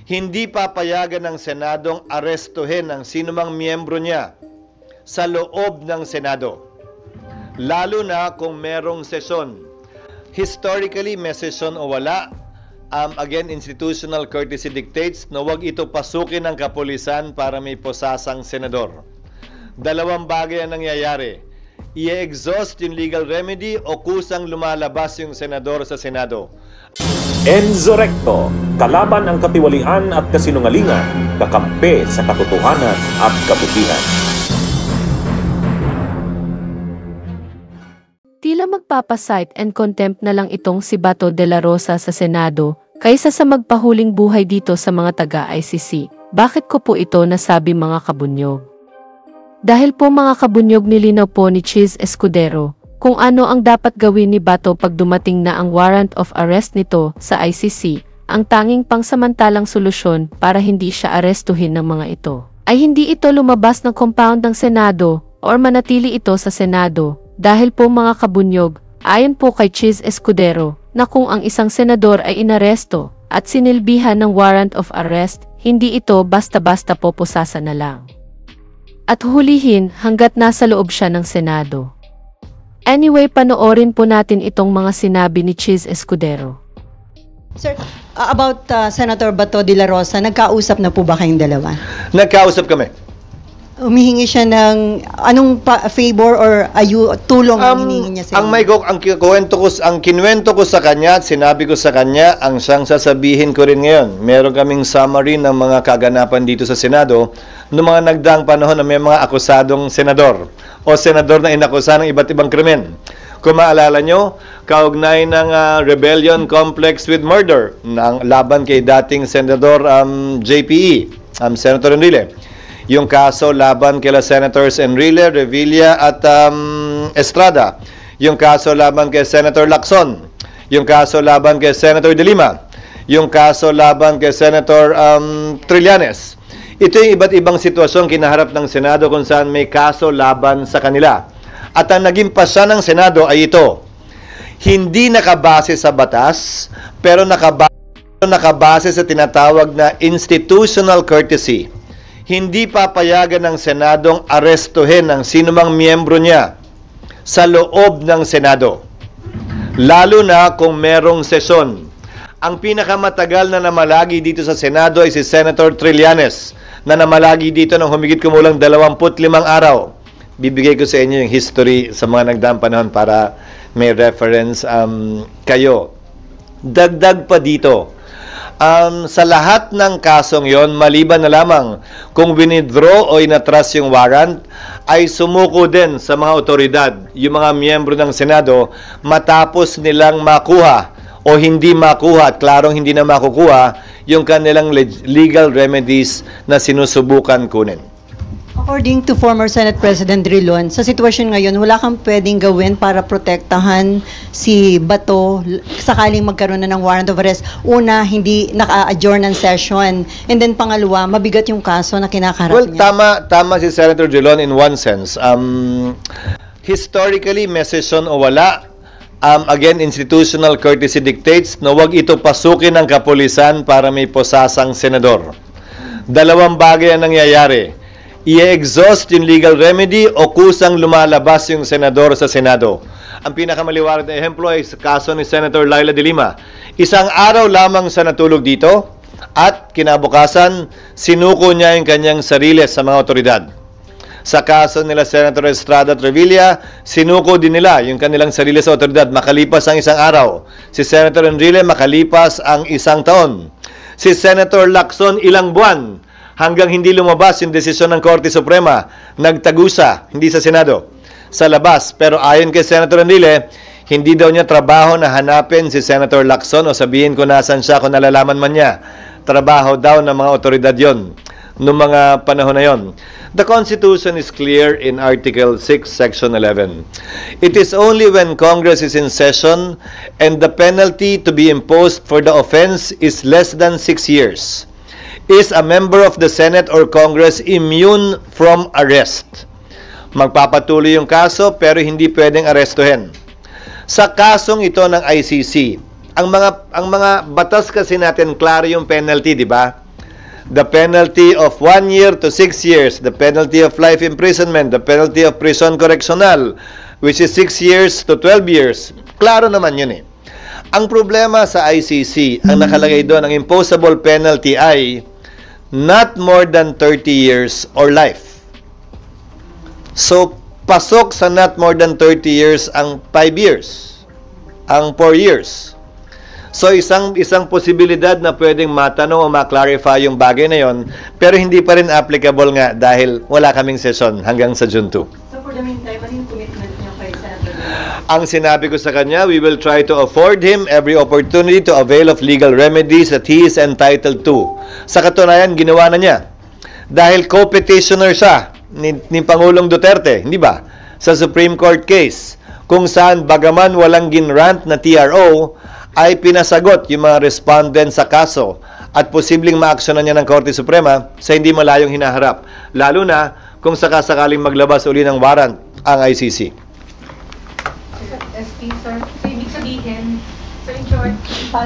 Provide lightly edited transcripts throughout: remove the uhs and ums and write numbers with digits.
Hindi papayagan ng Senadong arestuhin ang sinumang miyembro niya sa loob ng Senado, lalo na kung merong sesyon. Historically, may sesyon o wala, again, institutional courtesy dictates na huwag ito pasukin ng kapulisan para may posasang senador. Dalawang bagay ang nangyayari. I-exhaust yung legal remedy o kusang lumalabas yung senador sa Senado. Enzo Recto, kalaban ang katiwalian at kasinungalingan, kakampi sa katotohanan at kabutihan. Tila magpapasight and contempt na lang itong si Bato de la Rosa sa Senado, kaysa sa magpahuling buhay dito sa mga taga-ICC. Bakit ko po ito nasabi mga kabunyog? Dahil po mga kabunyog nilinaw po ni Chiz Escudero, kung ano ang dapat gawin ni Bato pag dumating na ang warrant of arrest nito sa ICC, ang tanging pangsamantalang solusyon para hindi siya arestuhin ng mga ito, ay hindi ito lumabas ng compound ng Senado or manatili ito sa Senado. Dahil po mga kabunyog, ayon po kay Chiz Escudero, na kung ang isang senador ay inaresto at sinilbihan ng warrant of arrest, hindi ito basta-basta popusasa na lang at hulihin hanggat nasa loob siya ng Senado. Anyway, panoorin po natin itong mga sinabi ni Chiz Escudero. Sir, about Senator Bato de la Rosa, nagkausap na po ba kayong dalawa? Nagkausap kami. Humihingi siya ng anong favor or tulong ang hinihingi niya sa inyo? Ang kinwento ko sa kanya at sinabi ko sa kanya, ang siyang sasabihin ko rin ngayon. Meron kaming summary ng mga kaganapan dito sa Senado noong mga nagdaang panahon na may mga akusadong senador o senador na inakusa ng iba't ibang krimen. Kung maalala nyo, kaugnay ng rebellion complex with murder ng laban kay dating Senador JPE, Senator Enrile. Yung kaso laban kila Senators Enrile, Revilla at Estrada. Yung kaso laban kay Senator Lacson. Yung kaso laban kay Senator De Lima. Yung kaso laban kay Senator Trillanes. Ito yung iba't ibang sitwasyon kinaharap ng Senado kung saan may kaso laban sa kanila. At ang naging pasya ng Senado ay ito. Hindi nakabase sa batas, pero nakabase sa tinatawag na institutional courtesy. Hindi papayagan ng Senadong arestuhin ang sinumang miyembro niya sa loob ng Senado, lalo na kung merong sesyon. Ang pinakamatagal na namalagi dito sa Senado ay si Senator Trillanes, na namalagi dito ng humigit kumulang 25 araw. Bibigay ko sa inyo yung history sa mga nagdaang panahon para may reference kayo. Dagdag pa dito, sa lahat ng kasong yon, maliban na lamang kung winidraw o inatras yung warrant, ay sumuko din sa mga otoridad, yung mga miyembro ng Senado, matapos nilang makuha o hindi makuha at klarong hindi na makukuha yung kanilang legal remedies na sinusubukan kunin. According to former Senate President Drilon, sa sitwasyon ngayon, wala kang pwedeng gawin para protektahan si Bato sakaling magkaroon na ng warrant of arrest. Una, hindi naka-adjourn ng session. And then pangalawa, mabigat yung kaso na kinakarap niya. Tama si Senator Drilon in one sense. Historically, may session o wala, again, institutional courtesy dictates na huwag ito pasukin ng kapulisan para may posasang senador. Dalawang bagay ang nangyayari. I-exhaust yung legal remedy o kusang lumalabas yung senador sa Senado. Ang pinakamaliwanag na ehemplo ay sa kaso ni Senator Laila de Lima. Isang araw lamang siya natulog dito at kinabukasan, sinuko niya yung kanyang sarili sa mga otoridad. Sa kaso nila Senator Estrada at Revilla, sinuko din nila yung kanilang sarili sa otoridad makalipas ang isang araw. Si Senator Enrile makalipas ang isang taon. Si Senator Lacson ilang buwan hanggang hindi lumabas yung desisyon ng Korte Suprema, nagtagusa, hindi sa Senado, sa labas. Pero ayon kay Senator Enrile, hindi daw niya trabaho na hanapin si Senator Lacson o sabihin ko nasan siya kung nalalaman man niya. Trabaho daw ng mga otoridad yon noong mga panahon na yon. The Constitution is clear in Article 6, Section 11. It is only when Congress is in session and the penalty to be imposed for the offense is less than 6 years. Is a member of the Senate or Congress immune from arrest? Magpapatuloy yung kaso pero hindi pwedeng arestuhin. Sa kasong ito ng ICC, ang mga batas kasi natin klaro yung penalty, di ba? the penalty of 1 year to 6 years, the penalty of life imprisonment, the penalty of prison correctional, which is 6 years to 12 years. Klaro naman yun eh. Ang problema sa ICC, ang nakalagay doon, ang imposable penalty ay not more than 30 years or life. So, pasok sa not more than 30 years ang 5 years, ang 4 years. So, isang posibilidad na pwedeng matanong o ma-clarify yung bagay na yon, pero hindi pa rin applicable nga dahil wala kaming session hanggang sa June 2. So for the meantime, ano yung commitment niya kay Senator? Ang sinabi ko sa kanya, we will try to afford him every opportunity to avail of legal remedies that he is entitled to. Sa katunayan, ginawa na niya. Dahil co-petitioner siya ni Pangulong Duterte, hindi ba? Sa Supreme Court case, kung saan bagaman walang ginrant na TRO, ay pinasagot yung mga respondent sa kaso at posibleng ma-actionan niya ng Korte Suprema sa hindi malayong hinaharap. Lalo na kung sakasakaling maglabas uli ng warrant ang ICC. SP, sir. So, ibig sabihin, so in short,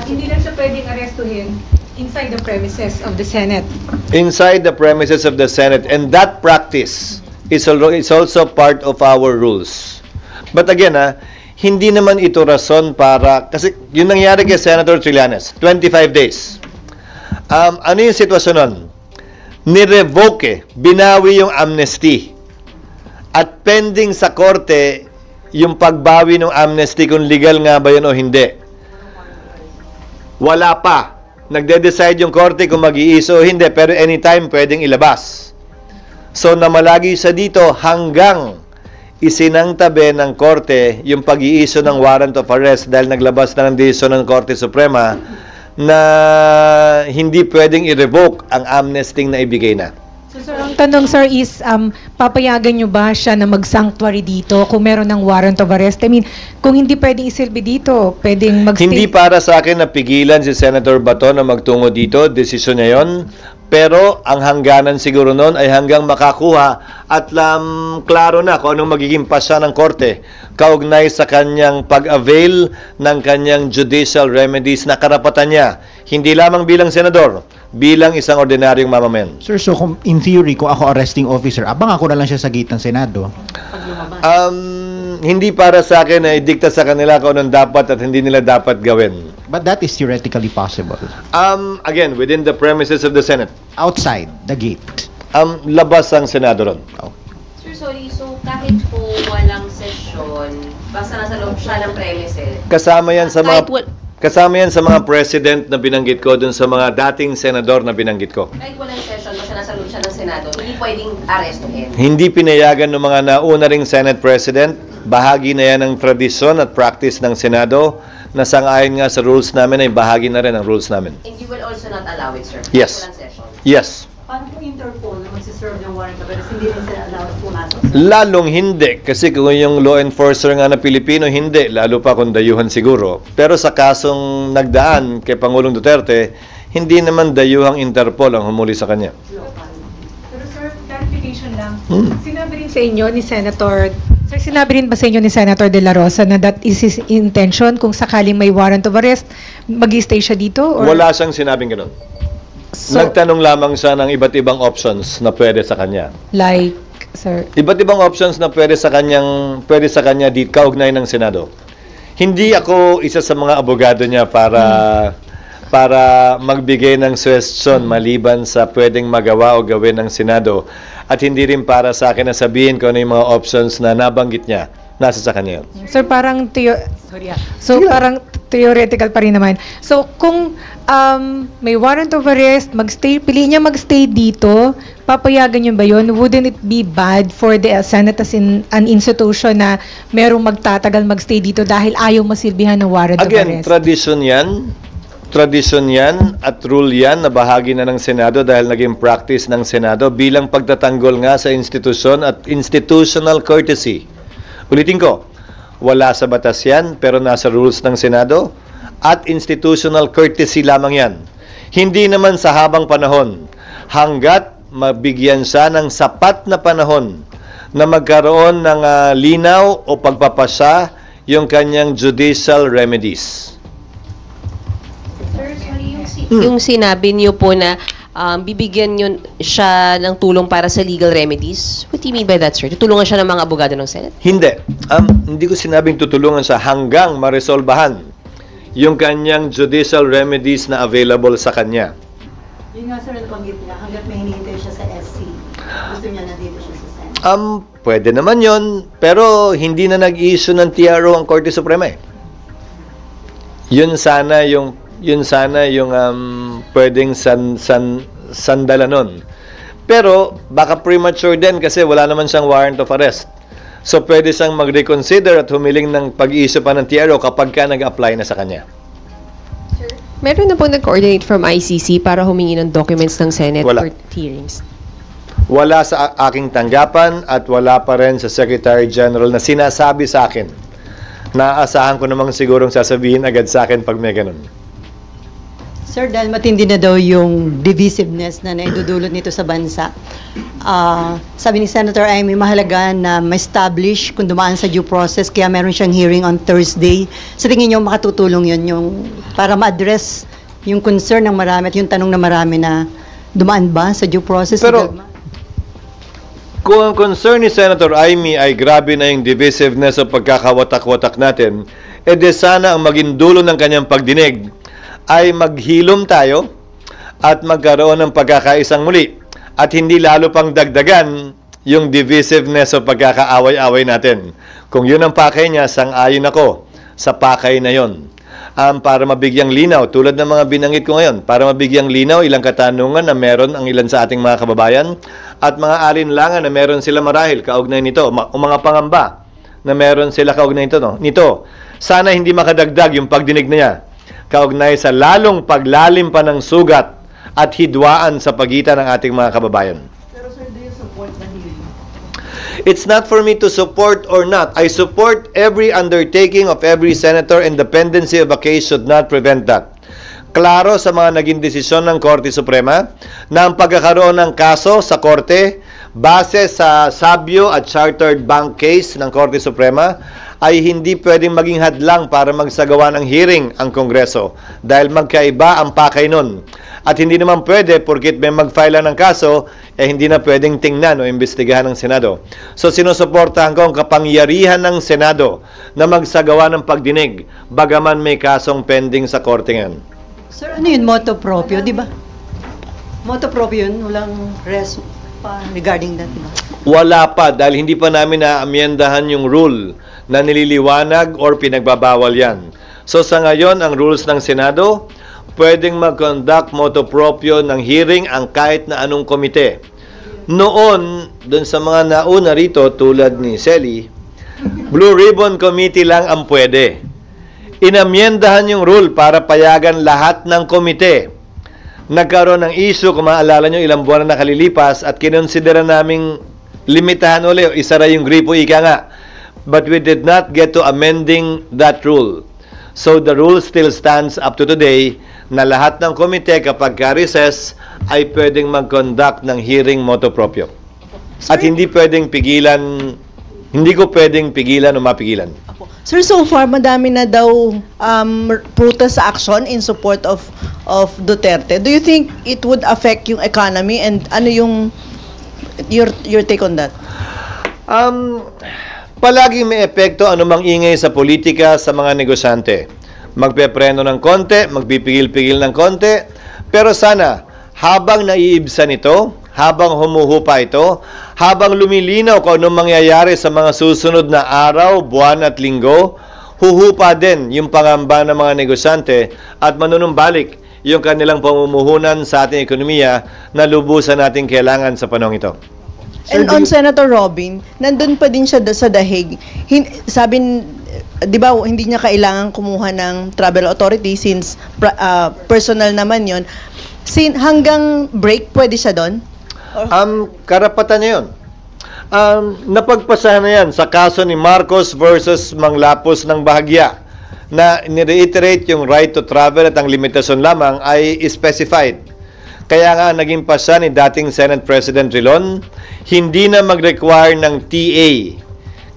hindi lang siya pwedeng arestuhin inside the premises of the Senate. Inside the premises of the Senate, and that practice is also part of our rules. But again, hindi naman ito rason para, kasi yun nangyari kay Senator Trillanes, 25 days. Ano yung sitwasyon nun? Nirevoke, binawi yung amnesty. At pending sa korte, yung pagbawi ng amnesty kung legal nga ba yun o hindi. Wala pa. Nagde-decide yung korte kung mag-iiso o hindi, pero anytime pwedeng ilabas. So namalagi sa dito hanggang isinangtabi ng korte yung pag-iiso ng warrant of arrest dahil naglabas na ng desisyon ng Korte Suprema na hindi pwedeng i-revoke ang amnesty na ibigay na. So, sir, ang tanong, sir, is papayagan nyo ba siya na mag-sanctuary dito kung meron ng warrant of arrest? I mean, kung hindi pwedeng isilbi dito, pwedeng mag-stay? Hindi para sa akin na pigilan si Senator Bato na magtungo dito, desisyon niya yun. Pero ang hangganan siguro noon ay hanggang makakuha at klaro na kung anong magiging pasya ng korte kaugnay sa kanyang pag-avail ng kanyang judicial remedies na karapatan niya. Hindi lamang bilang senador, bilang isang ordinaryong mamamayan. Sir, so kung, in theory, kung ako arresting officer, abang ako na lang siya sa gate ng Senado? Hindi para sa akin na idikta sa kanila kung anong dapat at hindi nila dapat gawin. But that is theoretically possible. Again, within the premises of the Senate. Outside the gate. Labas ang Senado ron. Sir, sorry. So, kahit po walang session, basta nasa loob siya ng premises. Kasama yan sa mga... Kahit wal- Kasama yan sa mga president na binanggit ko dun sa mga dating senador na binanggit ko. Kahit walang session, basta nasa loob siya ng Senado, hindi pwedeng arestuhin. Hindi pinayagan ng mga nauna ring Senate President. Bahagi na yan ng tradisyon at practice ng Senado na sang-ayon nga sa rules namin ay bahagi na rin ng rules namin. And you will also not allow it, sir? Yes. Walang session? Yes. Paano po Interpol na magsiserve ng warrant of arrest? Hindi rin sila allowed pumasok? Lalong hindi. Kasi kung yung law enforcer nga na Pilipino, hindi. Lalo pa kung dayuhan siguro. Pero sa kasong nagdaan kay Pangulong Duterte, hindi naman dayuhang Interpol ang humuli sa kanya. Pero sir, clarification lang. Sinabi rin sa inyo ni Senator, sir, sinabi rin ba sa inyo ni Senator De La Rosa na that is his intention kung sakaling may warrant of arrest, mag-stay siya dito? Or? Wala siyang sinabing ganun. So, Nagtanong lamang siya ng iba't ibang options na pwede sa kanya. like, sir, Iba't ibang options na pwede sa kanya di kaugnay ng Senado. Hindi ako isa sa mga abogado niya para magbigay ng suggestion maliban sa pwedeng magawa o gawin ng Senado at hindi rin para sa akin na sabihin ko ano yung mga options na nabanggit niya. Nasa sa kanya. sir, parang parang theoretical pa rin naman. So, kung may warrant of arrest, piliin niya magstay dito, papayagan niyo ba yun? Wouldn't it be bad for the Senate as in an institution na merong magtatagal magstay dito dahil ayaw masilbihan ng warrant of Again, arrest? tradisyon yan at rule yan na bahagi na ng Senado dahil naging practice ng Senado bilang pagtatanggol nga sa institusyon at institutional courtesy. Ulitin ko, wala sa batas yan pero nasa rules ng Senado at institutional courtesy lamang yan. Hindi naman sa habang panahon hanggat mabigyan siya ng sapat na panahon na magkaroon ng linaw o pagpapasa yung kanyang judicial remedies. Sir, sorry, yung sinabi niyo po na bibigyan yun siya ng tulong para sa legal remedies? What do you mean by that, sir? Tutulungan siya ng mga abogado ng Senate? Hindi. Hindi ko sinabing tutulungan sa hanggang maresolbahan yung kanyang judicial remedies na available sa kanya. Yun nga sir, nabanggit niya, hanggat may hinihintay siya sa SC, gusto niya na dito siya sa Senate. Pwede naman yon, pero hindi na nag-issue ng TRO ang Korte Suprema eh. Yun sana yung pwedeng sandala nun. Pero baka premature din kasi wala naman siyang warrant of arrest. So pwede siyang mag-reconsider at humiling ng pag-issue pa ng TRO kapag ka nag-apply na sa kanya. Meron na po nag-coordinate from ICC para humingi ng documents ng Senate Wala. for hearings? Wala sa aking tanggapan at wala pa rin sa Secretary General na sinasabi sa akin. Naaasahan ko namang sigurong sasabihin agad sa akin pag may ganun. Sir, dahil matindi na daw yung divisiveness na naidudulot nito sa bansa, sabi ni Senator Amy, mahalaga na ma-establish kung dumaan sa due process, kaya meron siyang hearing on Thursday. Sa tingin niyo makatutulong yun yung, para ma-address yung concern ng marami at yung tanong ng marami na dumaan ba sa due process? Pero, kung ang concern ni Senator Amy ay grabe na yung divisiveness o pagkakawatak-watak natin, edi sana ang maging dulo ng kanyang pagdinig ay maghilom tayo at magkaroon ng pagkakaisang muli at hindi lalo pang dagdagan yung divisiveness o pagkakaaway-away natin. Kung yun ang pakay niya, sang-ayon ako sa pakay na yon. Para mabigyang linaw, tulad ng mga binanggit ko ngayon, para mabigyang linaw ilang katanungan na meron ang ilan sa ating mga kababayan at mga alinlangan na meron sila marahil kaugnay nito, o mga pangamba na meron sila kaugnay nito. Sana hindi makadagdag yung pagdinig na niya kaugnay sa lalong paglalim pa ng sugat at hidwaan sa pagitan ng ating mga kababayan. Pero sir, do you support the hearing? It's not for me to support or not. I support every undertaking of every senator, and dependency of a case should not prevent that. Klaro sa mga naging desisyon ng Korte Suprema na ang pagkakaroon ng kaso sa Korte base sa sabyo at chartered bank case ng Korte Suprema ay hindi pwedeng maging hadlang para magsagawa ng hearing ang Kongreso dahil magkaiba ang pakay nun. At hindi naman pwede, porkit may mag-file ng kaso, hindi na pwedeng tingnan o imbestigahan ng Senado. So sinusuportahan ko ang kapangyarihan ng Senado na magsagawa ng pagdinig, bagaman may kasong pending sa korte ngayon. Sir, ano yun? Moto proprio, di ba? Moto proprio yun, walang res pa regarding that, di ba? Wala pa, dahil hindi pa namin naamyendahan yung rule na nililiwanag or pinagbabawal yan. So sa ngayon, ang rules ng Senado, pwedeng mag-conduct motu proprio ng hearing ang kahit na anong komite. Noon, dun sa mga nauna rito, tulad ni Selly, Blue Ribbon Committee lang ang pwede. Inamyendahan yung rule para payagan lahat ng komite. Nagkaroon ng issue, kung maalala nyo, ilang buwan na nakalilipas at kinonsidera naming limitahan ulit, isara yung gripo, ika nga. But we did not get to amending that rule. So the rule still stands up to today na lahat ng komite kapag ka-recess ay pwedeng mag-conduct ng hearing motu proprio. At hindi pwedeng pigilan, hindi ko pwedeng pigilan o mapigilan. Sir, so far madami na daw protest action in support of Duterte. Do you think it would affect yung economy, and ano yung your take on that? Palagi may epekto anumang ingay sa politika sa mga negosyante. Magpepreno ng konti, magpipigil-pigil ng konti, pero sana habang naiibsan ito, habang humuhupa ito, habang lumilinaw kung anong mangyayari sa mga susunod na araw, buwan at linggo, huhupa din yung pangamba ng mga negosyante at manunumbalik yung kanilang pamumuhunan sa ating ekonomiya na lubusan nating kailangan sa panahong ito. And on Senator Robin, nandun pa din siya sa dahig. Sabi, di ba, hindi niya kailangan kumuha ng travel authority since personal naman yon. Hanggang break, pwede siya doon? Karapatan niya yun. Napagpasahan na yan sa kaso ni Marcos versus Manglapos ng Bahagya na nireiterate yung right to travel at ang limitasyon lamang ay specified. Kaya nga naging pasa ni dating Senate President Rilon, hindi na mag-require ng TA.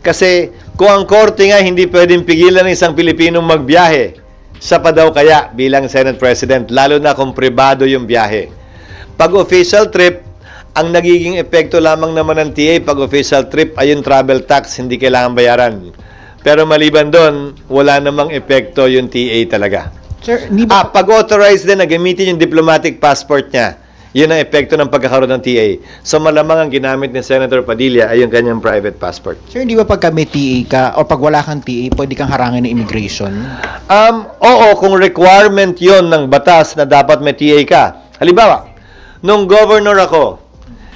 Kasi kung ang korte nga hindi pwedeng pigilan ng isang Pilipinong magbiyahe, siya pa daw kaya bilang Senate President, lalo na kung pribado yung biyahe. Pag official trip, ang nagiging epekto lamang naman ng TA pag official trip ay yung travel tax, hindi kailangan bayaran. Pero maliban doon, wala namang epekto yung TA talaga. Sir, hindi ba... Pag authorized din na gamitin yung diplomatic passport niya, yun ang epekto ng pagkakaroon ng TA. So malamang ang ginamit ni Senator Padilla ay yung kanyang private passport. Sir, hindi ba pagka may TA ka o pag wala kang TA, pwede kang harangin ng immigration? Oo, kung requirement yon ng batas na dapat may TA ka. Halimbawa, nung governor ako,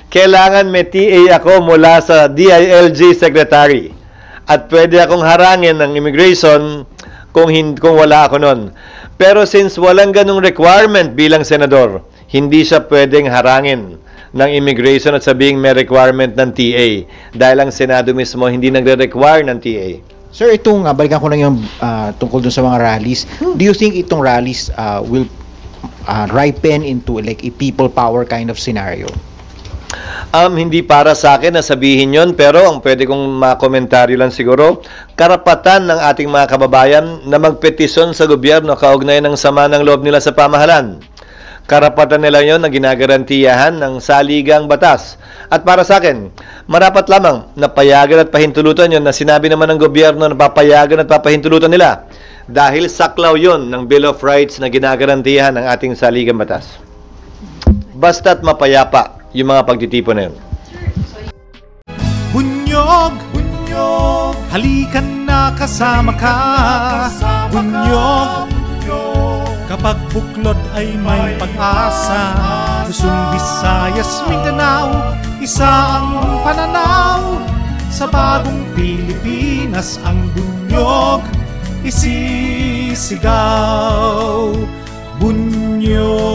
kailangan may TA ako mula sa DILG secretary. At pwede akong harangin ng immigration kung wala ako nun. Pero since walang ganung requirement bilang senador, hindi siya pwedeng harangin ng immigration at sabihing may requirement ng TA dahil ang Senado mismo hindi nagre-require ng TA. Sir, balikan ko lang yung tungkol dun sa mga rallies. Do you think itong rallies will ripen into like a people power kind of scenario? Hindi para sa akin na sabihin yon, pero ang pwede kong makomentaryo lang siguro, karapatan ng ating mga kababayan na magpetisyon sa gobyerno kaugnay ng sama ng loob nila sa pamahalan. Karapatan nila yon na ginagarantiyahan ng saligang batas. At para sa akin, marapat lamang na payagan at pahintulutan yon na sinabi naman ng gobyerno na papayagan at papahintulutan nila. Dahil saklaw yon ng Bill of Rights na ginagarantiyahan ng ating saligang batas. Basta't mapayapa yung mga pagtitipon na yun. Bunyog, bunyog, halikan na kasama ka. Bunyog, kapag buklod ay may pag-asa. Luzon, Visayas, Mindanao, isa ang pananaw. Sa bagong Pilipinas ang bunyog isisigaw. Bunyog.